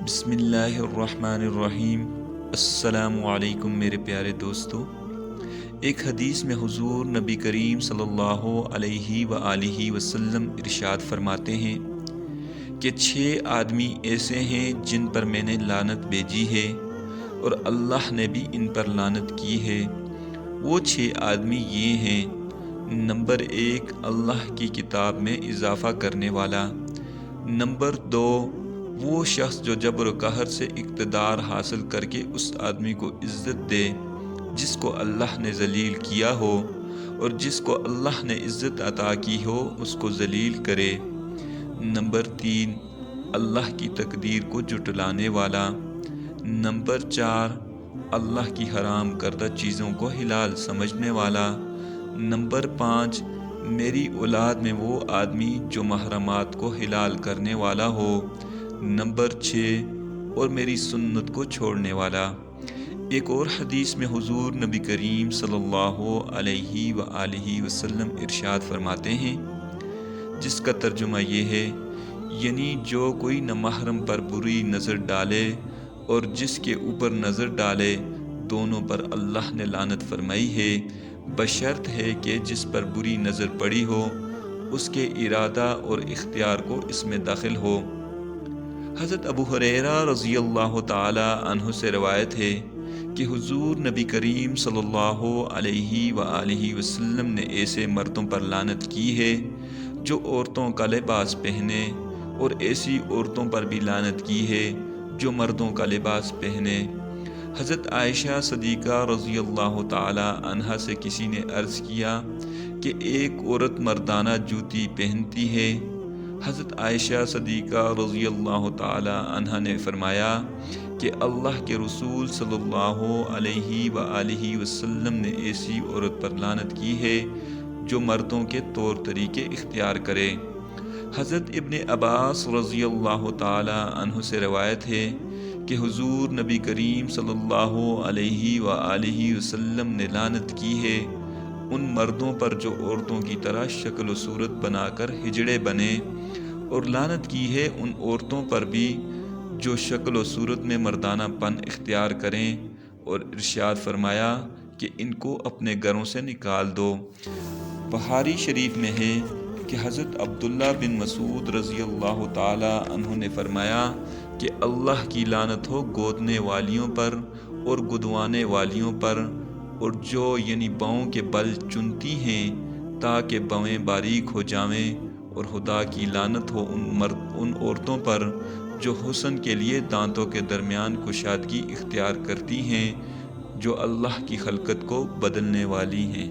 بسم اللہ الرحمن الرحیم۔ السلام علیکم میرے پیارے دوستو۔ ایک حدیث میں حضور نبی کریم صلی اللہ علیہ وآلہ وسلم ارشاد فرماتے ہیں کہ 6 آدمی ایسے ہیں جن پر میں نے لعنت بھیجی ہے اور اللہ نے بھی ان پر لعنت کی ہے۔ وہ 6 آدمی یہ ہیں: نمبر 1، اللہ کی کتاب میں اضافہ کرنے والا۔ نمبر 2، وہ شخص جو جبر و قہر سے اقتدار حاصل کر کے اس آدمی کو عزت دے جس کو اللہ نے ذلیل کیا ہو، اور جس کو اللہ نے عزت عطا کی ہو اس کو ذلیل کرے۔ نمبر 3، اللہ کی تقدیر کو جھٹلانے والا۔ نمبر 4، اللہ کی حرام کردہ چیزوں کو حلال سمجھنے والا۔ نمبر 5، میری اولاد میں وہ آدمی جو محرمات کو حلال کرنے والا ہو۔ نمبر 6، اور میری سنت کو چھوڑنے والا۔ ایک اور حدیث میں حضور نبی کریم صلی اللہ علیہ وآلہ وسلم ارشاد فرماتے ہیں، جس کا ترجمہ یہ ہے، یعنی جو کوئی نامحرم پر بری نظر ڈالے اور جس کے اوپر نظر ڈالے، دونوں پر اللہ نے لعنت فرمائی ہے، بشرط ہے کہ جس پر بری نظر پڑی ہو اس کے ارادہ اور اختیار کو اس میں داخل ہو۔ حضرت ابو ہریرہ رضی اللہ تعالی عنہ سے روایت ہے کہ حضور نبی کریم صلی اللہ علیہ وآلہ وسلم نے ایسے مردوں پر لعنت کی ہے جو عورتوں کا لباس پہنے، اور ایسی عورتوں پر بھی لعنت کی ہے جو مردوں کا لباس پہنے۔ حضرت عائشہ صدیقہ رضی اللہ تعالی عنہا سے کسی نے عرض کیا کہ ایک عورت مردانہ جوتی پہنتی ہے۔ حضرت عائشہ صدیقہ رضی اللہ تعالی عنہا نے فرمایا کہ اللہ کے رسول صلی اللہ علیہ وآلہ وسلم نے ایسی عورت پر لعنت کی ہے جو مردوں کے طور طریقے اختیار کرے۔ حضرت ابن عباس رضی اللہ تعالی عنہ سے روایت ہے کہ حضور نبی کریم صلی اللہ علیہ وآلہ وسلم نے لعنت کی ہے ان مردوں پر جو عورتوں کی طرح شکل و صورت بنا کر ہجڑے بنے، اور لعنت کی ہے ان عورتوں پر بھی جو شکل و صورت میں مردانہ پن اختیار کریں، اور ارشاد فرمایا کہ ان کو اپنے گھروں سے نکال دو۔ بخاری شریف میں ہے کہ حضرت عبداللہ بن مسعود رضی اللہ تعالی عنہ نے فرمایا کہ اللہ کی لعنت ہو گودنے والیوں پر اور گدوانے والیوں پر، اور جو یعنی باؤں کے بل چنتی ہیں تاکہ بویں باریک ہو جائیں، اور خدا کی لعنت ہو ان عورتوں پر جو حسن کے لیے دانتوں کے درمیان کشادگی اختیار کرتی ہیں، جو اللہ کی خلقت کو بدلنے والی ہیں۔